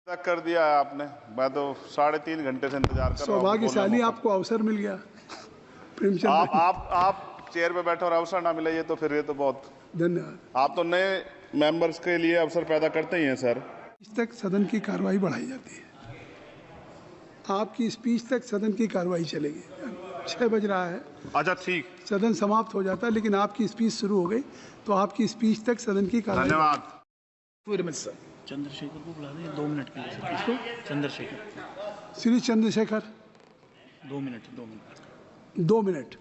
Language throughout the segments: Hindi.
तक कर दिया है आपने। मैं तो 3.5 घंटे से इंतजार कर रहा हूँ। सौभाग्यशाली आपको अवसर मिल गया। प्रेमचंद आप चेयर पे बैठे और अवसर ना मिले, ये तो फिर ये तो बहुत धन्यवाद। आप तो नए मेंबर्स के लिए अवसर पैदा करते ही हैं सर। इस तक सदन की कार्रवाई बढ़ाई जाती है। आपकी स्पीच तक सदन की कार्रवाई चलेगी। 6 बज रहा है। अच्छा ठीक, सदन समाप्त हो जाता है, लेकिन आपकी स्पीच शुरू हो गई तो आपकी स्पीच तक सदन की कार्रवाई। धन्यवाद सर। चंद्रशेखर को बुला दें 2 मिनट के लिए सर। किसको? चंद्रशेखर। Shri Chandrashekhar 2 minute 2 minute.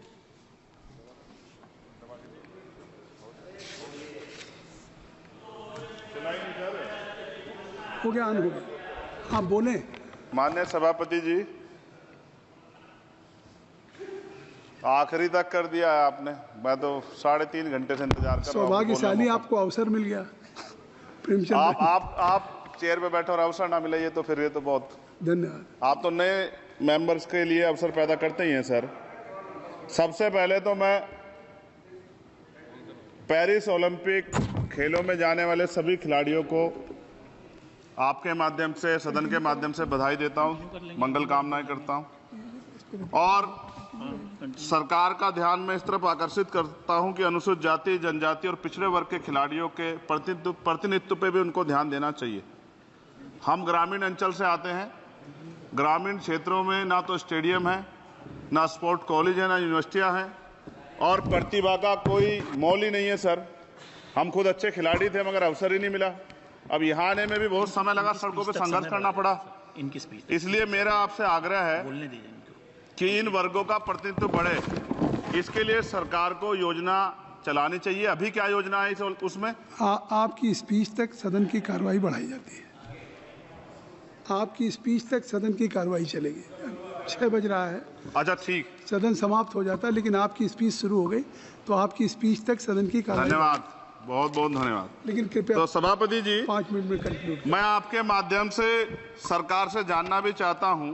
हो गया, ऑन हो गया। आप बोलें। माननीय सभापति जी, आखिरी तक कर दिया है आपने। मैं तो 3.5 घंटे से इंतजार कर रहा हूँ। सौभाग्यशाली आपको अवसर मिल गया। प्रेमचंद आप चेयर पे बैठे और अवसर ना मिले, ये तो फिर ये तो बहुत धन्यवाद। आप तो नए मेंबर्स के लिए अवसर पैदा करते ही हैं सर। सबसे पहले तो मैं पेरिस ओलंपिक खेलों में जाने वाले सभी खिलाड़ियों को आपके माध्यम से, सदन के माध्यम से बधाई देता हूं, मंगल कामनाएं करता हूं और सरकार का ध्यान में इस तरफ आकर्षित करता हूं कि अनुसूचित जाति, जनजाति और पिछड़े वर्ग के खिलाड़ियों के प्रतिनिधित्व पे भी उनको ध्यान देना चाहिए। हम ग्रामीण अंचल से आते हैं। ग्रामीण क्षेत्रों में ना तो स्टेडियम है, ना स्पोर्ट कॉलेज है, ना यूनिवर्सिटियां हैं और प्रतिभा का कोई मोल ही नहीं है सर। हम खुद अच्छे खिलाड़ी थे मगर अवसर ही नहीं मिला। अब यहाँ आने में भी बहुत समय लगा, सड़कों पे संघर्ष करना पड़ा। इनकी स्पीच। इसलिए मेरा आपसे आग्रह है बोलने दीजिए इनको कि इन वर्गों का प्रतिनिधित्व बढ़े। इसके लिए सरकार को योजना चलानी चाहिए। अभी क्या योजना है उसमें? आपकी स्पीच तक सदन की कार्रवाई बढ़ाई जाती है। आपकी स्पीच तक सदन की कार्रवाई चलेगी। 6 बज रहा है। अच्छा ठीक, सदन समाप्त हो जाता है, लेकिन आपकी स्पीच शुरू हो गई तो आपकी स्पीच तक सदन की कार्रवाई। धन्यवाद, बहुत बहुत धन्यवाद। लेकिन कृपया तो सभापति जी, 5 मिनट में कंक्लूड। मैं आपके माध्यम से सरकार से जानना भी चाहता हूं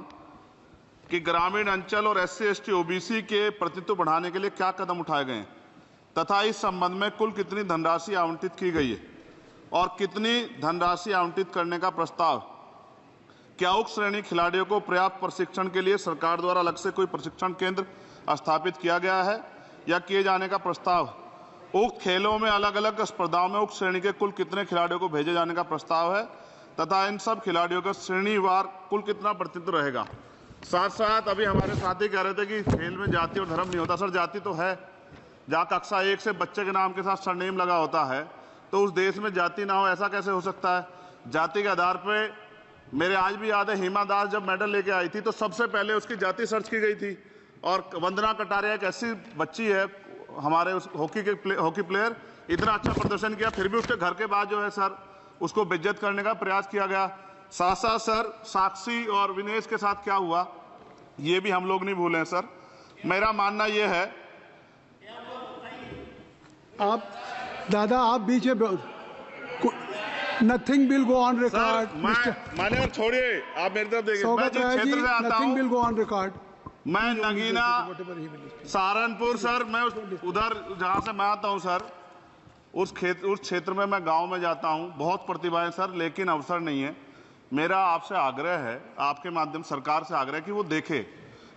कि ग्रामीण अंचल और SC, ST, OBC के प्रतिनिधित्व बढ़ाने के लिए क्या कदम उठाए गए हैं तथा इस संबंध में कुल कितनी धनराशि आवंटित की गई है और कितनी धनराशि आवंटित करने का प्रस्ताव। क्या उक्त श्रेणी खिलाड़ियों को पर्याप्त प्रशिक्षण के लिए सरकार द्वारा अलग से कोई प्रशिक्षण केंद्र स्थापित किया गया है या किए जाने का प्रस्ताव। उक्त खेलों में अलग अलग स्पर्धाओं में उक्त श्रेणी के कुल कितने खिलाड़ियों को भेजे जाने का प्रस्ताव है तथा इन सब खिलाड़ियों का श्रेणीवार कुल कितना प्रतिनिधित्व रहेगा। साथ साथ अभी हमारे साथी कह रहे थे कि खेल में जाति और धर्म नहीं होता। सर, जाति तो है। जहाँ कक्षा 1 से बच्चे के नाम के साथ सरनेम लगा होता है तो उस देश में जाति ना हो, ऐसा कैसे हो सकता है? जाति के आधार पर मेरे आज भी याद है, हिमा दास जब मेडल लेके आई थी तो सबसे पहले उसकी जाति सर्च की गई थी। और वंदना कटारिया एक ऐसी बच्ची है, हमारे उस हॉकी प्लेयर, इतना अच्छा प्रदर्शन किया, फिर भी उसके घर के बाद जो है सर उसको बेइज्जत करने का प्रयास किया गया। साथ साथ सर साक्षी और विनेश के साथ क्या हुआ ये भी हम लोग नहीं भूलें सर। मेरा मानना ये है, आप दादा आप बीच में nothing will go on record. मैंने छोड़िए, आप मेरी तरफ देखिए। मैं जिस क्षेत्र से आता हूं, nothing will go on record. मैं नगीना सहारनपुर सर, मैं उधर जहां से मैं आता हूं सर, उस क्षेत्र में मैं गांव में जाता हूं। बहुत प्रतिभाएं सर, लेकिन अवसर नहीं है। मेरा आपसे आग्रह है, आपके माध्यम सरकार से आग्रह है कि वो देखे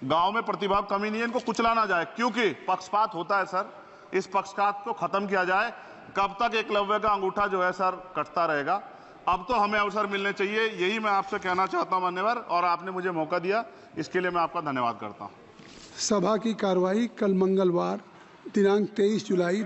गांव में प्रतिभा कमी नहीं है, इनको कुचला ना जाए क्योंकि पक्षपात होता है सर। इस पक्षपात को खत्म किया जाए। कब तक एकलव्य का अंगूठा जो है सर कटता रहेगा? अब तो हमें अवसर मिलने चाहिए, यही मैं आपसे कहना चाहता हूं मान्यवर, और आपने मुझे मौका दिया, इसके लिए मैं आपका धन्यवाद करता हूं। सभा की कार्रवाई कल मंगलवार दिनांक 23 जुलाई